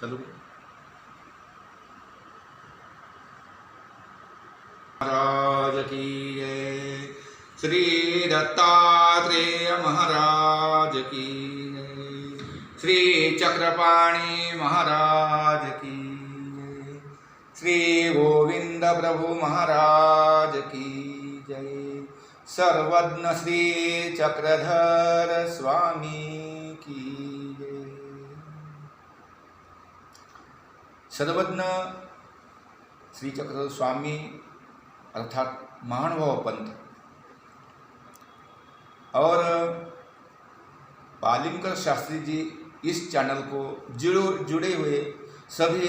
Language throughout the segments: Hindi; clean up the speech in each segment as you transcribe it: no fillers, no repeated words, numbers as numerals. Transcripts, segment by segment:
चलो महाराज की जय। श्री दत्तात्रेय महाराज की जय। श्री चक्रपाणि महाराज की जय। श्री गोविंद प्रभु महाराज की जय। सर्वज्ञ श्री चक्रधर स्वामी की जय। सर्वज्ञ श्री चक्रधर स्वामी अर्थात महानुभाव पंथ और बालिंकर शास्त्री जी इस चैनल को जुड़े हुए सभी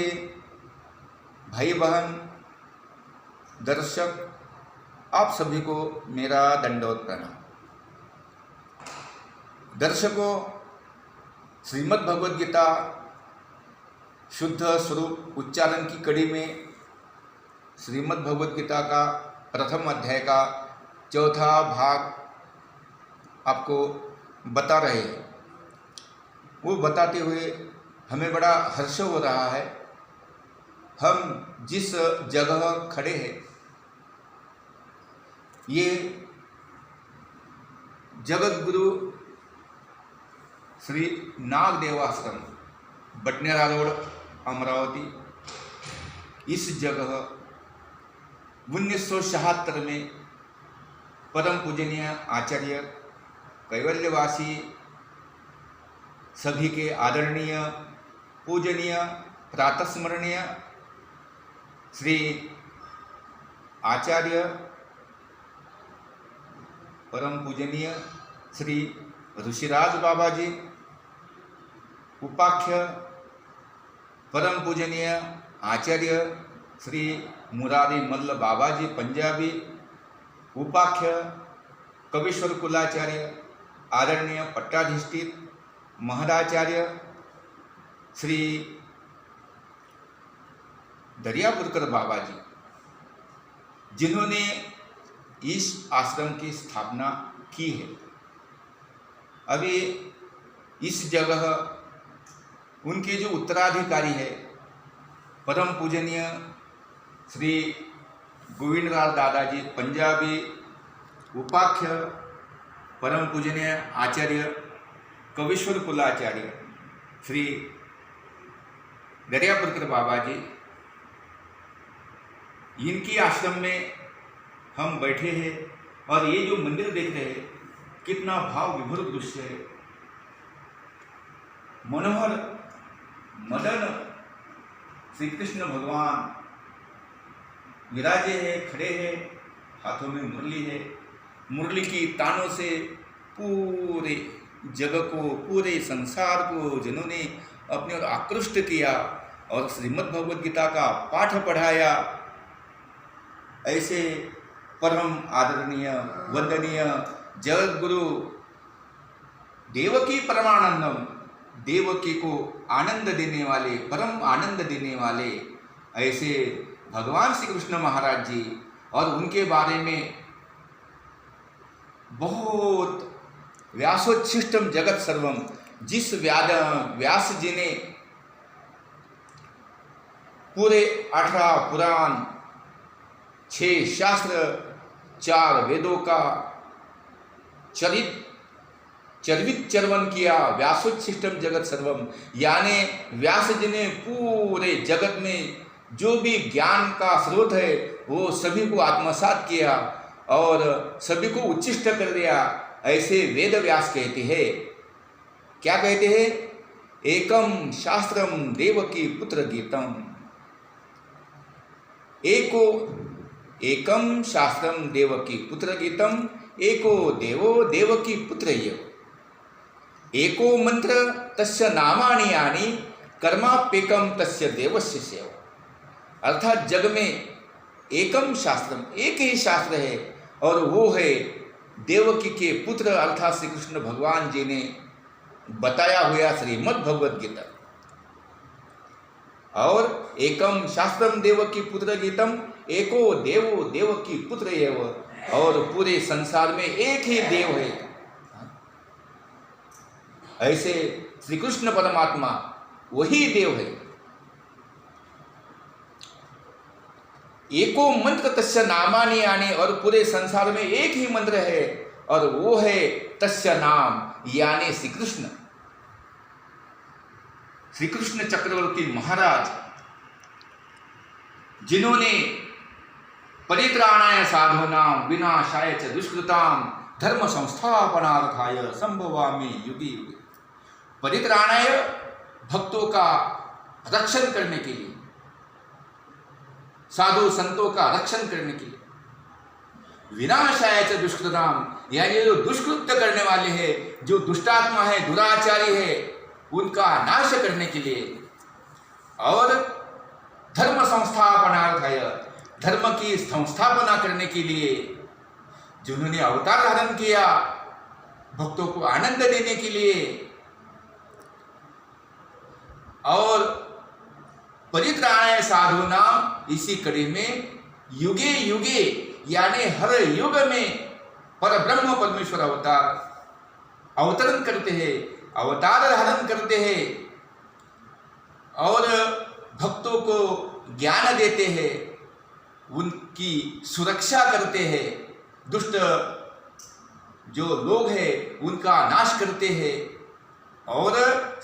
भाई बहन दर्शक आप सभी को मेरा दंडवत प्रणाम। दर्शकों, श्रीमद् भगवद गीता शुद्ध स्वरूप उच्चारण की कड़ी में श्रीमद् भगवद गीता का प्रथम अध्याय का चौथा भाग आपको बता रहे हैं। वो बताते हुए हमें बड़ा हर्ष हो रहा है। हम जिस जगह खड़े हैं ये जगत गुरु श्री नागदेव आश्रम बटनेरा रोड अमरावती, इस जगह 1976 में परम पूजनीय आचार्य कैवल्यवासी सभी के आदरणीय पूजनीय प्रातस्मरणीय श्री आचार्य परम पूजनीय श्री ऋषिराज बाबा जी, उपाख्य परम पूजनीय आचार्य श्री मुरारी मल्ल बाबा जी पंजाबी, उपाख्य कवीश्वर कुलाचार्य आदरणीय पट्टाधिष्ठित महदाचार्य श्री दरियापुरकर बाबा जी, जिन्होंने इस आश्रम की स्थापना की है। अभी इस जगह उनके जो उत्तराधिकारी है परम पूजनीय श्री गोविंदलाल दादाजी पंजाबी, उपाख्य परम पूजनीय आचार्य कवीश्वर कुलाचार्य श्री दरियापुरकर बाबा जी, इनकी आश्रम में हम बैठे हैं और ये जो मंदिर देख रहे हैं कितना भाव विभोर दृश्य है। मनोहर मदन श्री कृष्ण भगवान विराजे हैं, खड़े हैं, हाथों में मुरली है। मुरली की तानों से पूरे जग को, पूरे संसार को जिन्होंने अपने ओर आकृष्ट किया और श्रीमद् भगवद गीता का पाठ पढ़ाया, ऐसे परम आदरणीय वंदनीय जगत गुरु देवकी परमानंदम, देवकी को आनंद देने वाले, परम आनंद देने वाले ऐसे भगवान श्री कृष्ण महाराज जी और उनके बारे में बहुत व्यासोच्छिष्टम जगत सर्वम, जिस व्यास जी ने पूरे 18 पुराण, 6 शास्त्र, 4 वेदों का चर्वित चर्वन किया। व्यासोच्छिष्टम जगत सर्वम, यानी व्यास जी ने पूरे जगत में जो भी ज्ञान का स्रोत है वो सभी को आत्मसात किया और सभी को उच्छिष्ट कर दिया। ऐसे वेद व्यास कहते हैं। क्या कहते हैं? एकम शास्त्रम देवकी पुत्र गीतम, एकम शास्त्रम देवकी पुत्र गीतम, एको देवो देवकी पुत्र एव, एको मंत्र तस्य नामानि यानि, कर्माप्येकम तस्य देवस्य सेव। अर्थात जग में एकम शास्त्रम, एक ही शास्त्र है और वो है देवकी के पुत्र अर्थात श्री कृष्ण भगवान जी ने बताया हुआ श्रीमद् भगवद गीता। और एकम शास्त्रम देवकी पुत्र गीतम, एको देवो देवकी पुत्र एव, और पूरे संसार में एक ही देव है। ऐसे श्री कृष्ण परमात्मा वही देव है एको मंत्र तस्य नामानि यानी, और पूरे संसार में एक ही मंत्र है और वो है तस्य नाम यानी श्री कृष्ण। श्री कृष्ण चक्रवर्ती महाराज जिन्होंने परित्राणाय साधूनां विनाशाय च दुष्कृतां धर्म संस्थापनार्थाय संभवामि युगे युगे। परित्राणाय भक्तों का रक्षण करने के लिए, साधु संतों का रक्षण करने के लिए, विनाशाय च दुष्कृताम यानी जो दुष्कृत्य करने वाले हैं, जो दुष्टात्मा है, दुराचारी है, उनका नाश करने के लिए, और धर्म संस्थापनार्थाय धर्म की संस्थापना करने के लिए जिन्होंने अवतार धारण किया, भक्तों को आनंद देने के लिए, और परित्राणाय साधूनां इसी कड़ी में युगे युगे यानी हर युग में पर ब्रह्म परमेश्वर अवतरण करते हैं, अवतार धारण करते हैं और भक्तों को ज्ञान देते हैं, उनकी सुरक्षा करते हैं, दुष्ट जो लोग हैं उनका नाश करते हैं और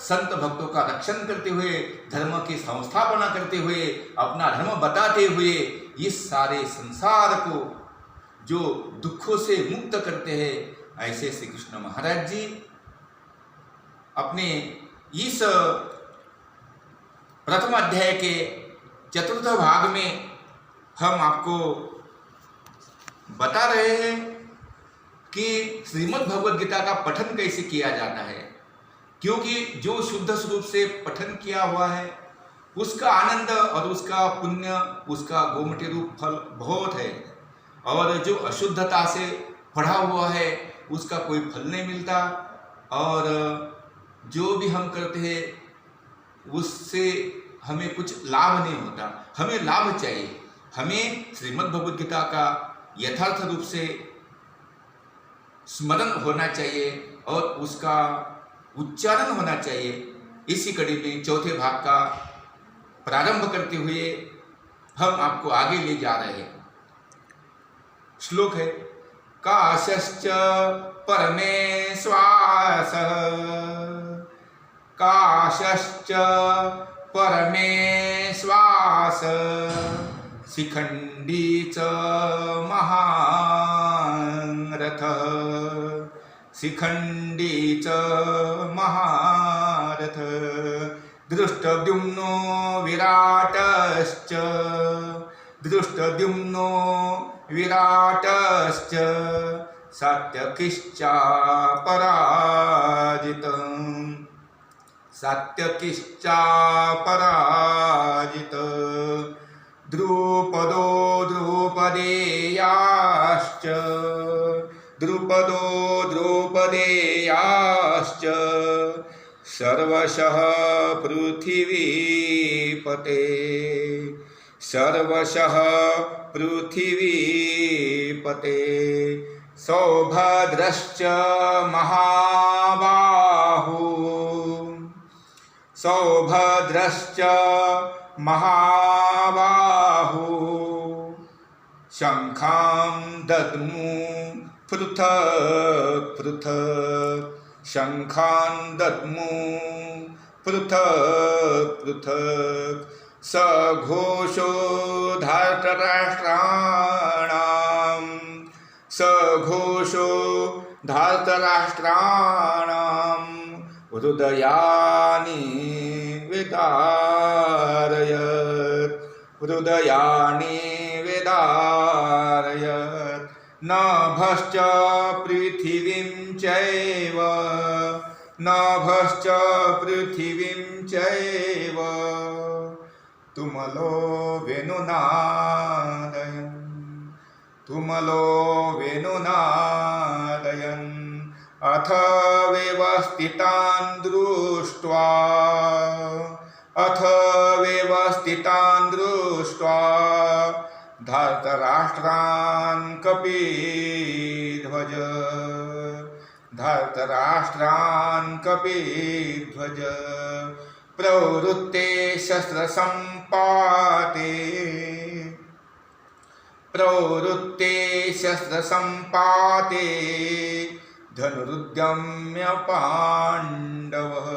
संत भक्तों का रक्षण करते हुए, धर्म की संस्थापना करते हुए, अपना धर्म बताते हुए इस सारे संसार को जो दुखों से मुक्त करते हैं, ऐसे श्री कृष्ण महाराज जी अपने इस प्रथम अध्याय के चतुर्थ भाग में हम आपको बता रहे हैं कि श्रीमद् भगवद गीता का पठन कैसे किया जाता है, क्योंकि जो शुद्ध स्वरूप से पठन किया हुआ है उसका आनंद और उसका पुण्य, उसका गोमटी रूप फल बहुत है, और जो अशुद्धता से पढ़ा हुआ है उसका कोई फल नहीं मिलता, और जो भी हम करते हैं उससे हमें कुछ लाभ नहीं होता। हमें लाभ चाहिए, हमें श्रीमद् भगवद गीता का यथार्थ रूप से स्मरण होना चाहिए और उसका उच्चारण होना चाहिए। इसी कड़ी में चौथे भाग का प्रारंभ करते हुए हम आपको आगे ले जा रहे हैं। श्लोक है, काशश्च परमेश्वास, काशश्च परमेश्वास, शिखंडी च महारथ, शिखंडी च महारथ, दृष्टद्युम्नो विराटश्च, दृष्टद्युम्नो विराटश्च, सात्यकिश्चापराजितं, सात्यकिश्चापराजित, द्रुपदो द्रुपदेयाश्च, द्रुपदो द्रुपदेयाश्च, सर्वशः पृथिवीपते, सर्वशः पृथिवीपते, सौभद्रश्च महाबाहु, सौभद्रश्च महाबाहु, शंखां दद्मु पृथक् पृथक्, शंखां दद्मु पृथक् पृथक्, सघोषो धार्तराष्ट्राणां, सघोषो धार्तराष्ट्राणां, हृदयानि विदारयत्, हृदयानि विदारयत्, नभश्च पृथिवीं चैव, नभश्च पृथिवीं चैव, तुमलो वेणुनादयन्, तुमलो वेणुनादयन्, अथ व्यवस्थितान् दृष्ट्वा, अथ व्यवस्थितान् दृष्ट्वा, धार्तराष्ट्रान् कपिध्वज, धार्तराष्ट्रान् कपिध्वज, प्रवृत्ते शस्त्रसम्पाते, प्रवृत्ते शस्त्रसम्पाते धनुरुद्यम्य पाण्डवः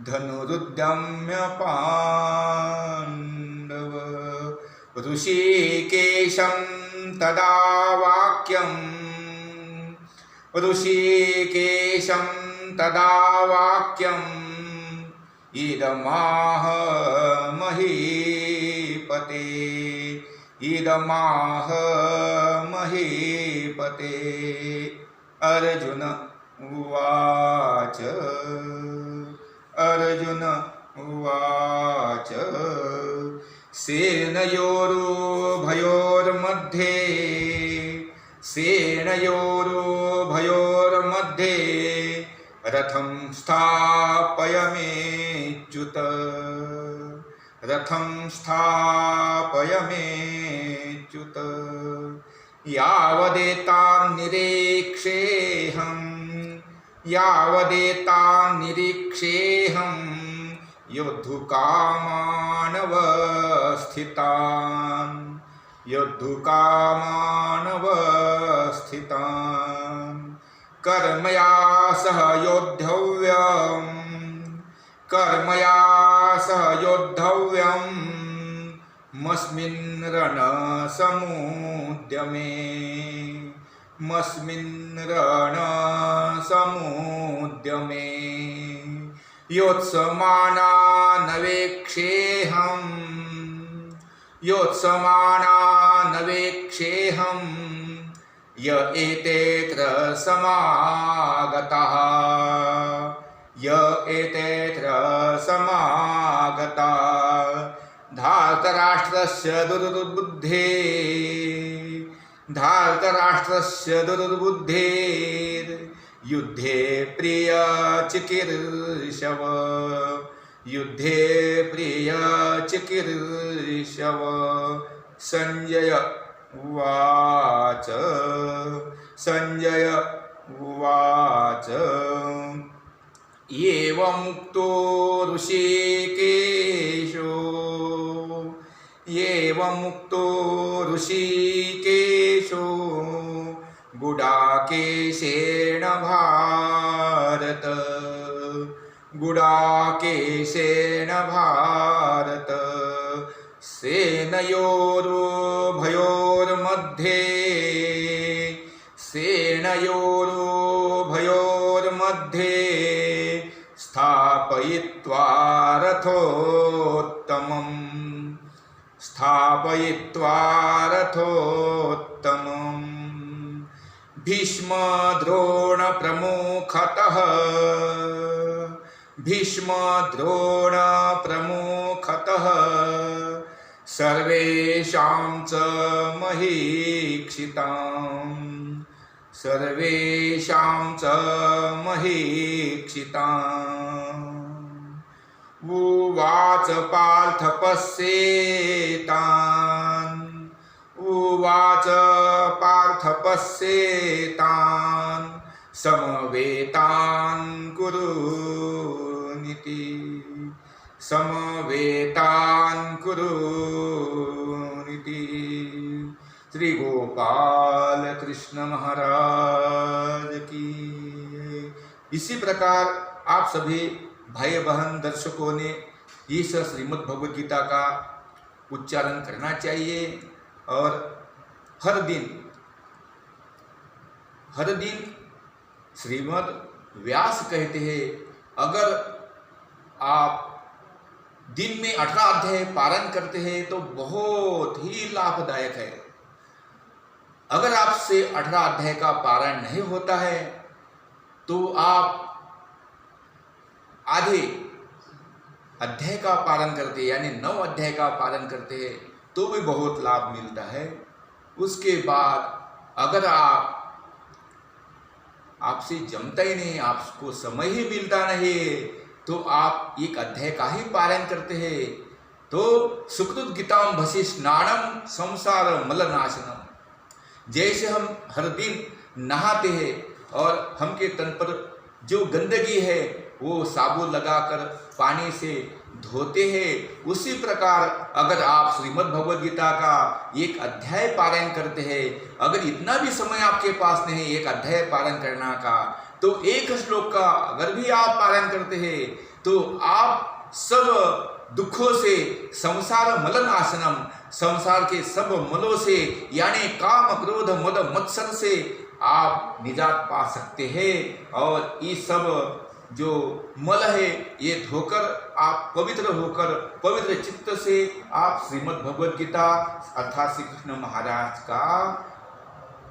धनुरुद्यम्य पाण्डवः ऋषिकेशं तदा वाक्यम् ऋषिकेशं तदा वाक्यम् इदमाह महीपते इदमाह महीपते अर्जुन उवाच अर्जुन उवाच सेनयोरुभयोर्मध्ये सेनयोरुभयोर्मध्ये रथं स्थापयमेच्युत रथं स्थापयमेच्युत यावदेतान्निरीक्षेऽहं योद्धुकामानवस्थितान् कर्मया सह योद्धव्यम् मस्मिन् रणसमुद्यमे योत्समानानवेक्षेऽहं य एतेऽत्र समागताः धार्तराष्ट्रस्य दुर्बुद्धेर् युद्धे प्रियचिकीर्षव संजय उवाच एवमुक्तो ऋषिकेशो गुडाकेशेन भारत सेनयोरुभयोर्मध्ये स्थापयित्वा रथोत्तमम् भीष्मद्रोणप्रमुखतः सर्वेषां च महीक्षिताम् उवाच पार्थ पश्येतान् समवेतान् कुरुनिति श्री गोपाल कृष्ण महाराज की। इसी प्रकार आप सभी भाई बहन दर्शकों ने इस श्रीमद् भगवद गीता का उच्चारण करना चाहिए और हर दिन श्रीमद् व्यास कहते हैं अगर आप दिन में 18 अध्याय पारण करते हैं तो बहुत ही लाभदायक है। अगर आपसे 18 अध्याय का पारण नहीं होता है तो आप आधे अध्याय का पालन करते यानी 9 अध्याय का पालन करते हैं तो भी बहुत लाभ मिलता है। उसके बाद अगर आपसे जमता ही नहीं, आपको समय ही मिलता नहीं तो आप एक अध्याय का ही पालन करते हैं तो सुकृत गीताम भसी स्नानम संसार मलनाशनम। जैसे हम हर दिन नहाते हैं और हम के तन पर जो गंदगी है वो साबुन लगाकर पानी से धोते हैं, उसी प्रकार अगर आप श्रीमद् भगवद गीता का एक अध्याय पारायण करते हैं, अगर इतना भी समय आपके पास नहीं एक अध्याय पारायण करना का, तो एक श्लोक का अगर भी आप पारायण करते हैं तो आप सब दुखों से, संसार मल नाशनम, संसार के सब मलों से यानी काम क्रोध मद मत्सर से आप निजात पा सकते हैं। और ये सब जो मल है ये धोकर आप पवित्र होकर पवित्र चित्त से आप श्रीमद् भगवद गीता अर्थात श्री कृष्ण महाराज का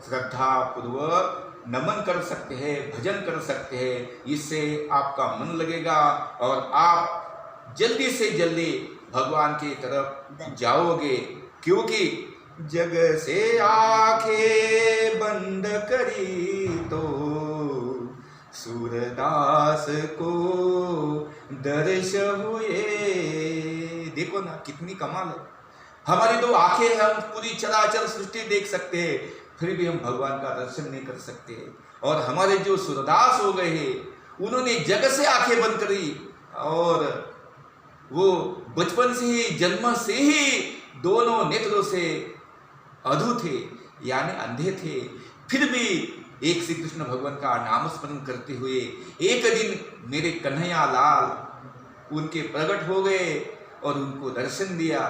श्रद्धा पूर्वक नमन कर सकते हैं, भजन कर सकते हैं। इससे आपका मन लगेगा और आप जल्दी से जल्दी भगवान की तरफ जाओगे, क्योंकि जग से आंखें बंद करी तो सूरदास को दर्श हुए। देखो ना कितनी कमाल है, हमारी दो आंखें हैं, हम पूरी चराचर सृष्टि देख सकते हैं, फिर भी हम भगवान का दर्शन नहीं कर सकते। और हमारे जो सूरदास हो गए हैं उन्होंने जग से आंखें बंद करी और वो बचपन से ही जन्म से ही दोनों नेत्रों से अधू थे यानी अंधे थे, फिर भी एक श्री कृष्ण भगवान का नाम स्मरण करते हुए एक दिन मेरे कन्हैया लाल उनके प्रकट हो गए और उनको दर्शन दिया।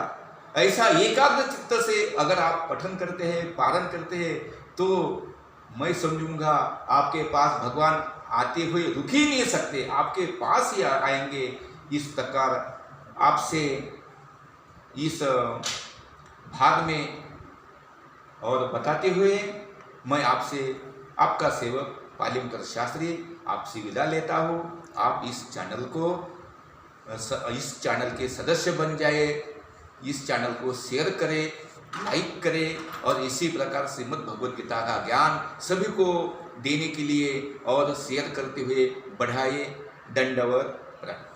ऐसा एकाग्र चित्त से अगर आप पठन करते हैं, पारण करते हैं, तो मैं समझूंगा आपके पास भगवान आते हुए रुक ही नहीं सकते, आपके पास ही आएंगे। इस प्रकार आपसे इस भाग में और बताते हुए मैं आपसे आपका सेवक पालिमकर शास्त्री आपसे विदा लेता हूँ। आप इस चैनल के सदस्य बन जाए, इस चैनल को शेयर करें, लाइक करें और इसी प्रकार श्रीमद् भगवद गीता का ज्ञान सभी को देने के लिए और शेयर करते हुए बढ़ाए। दंडवत प्रणाम।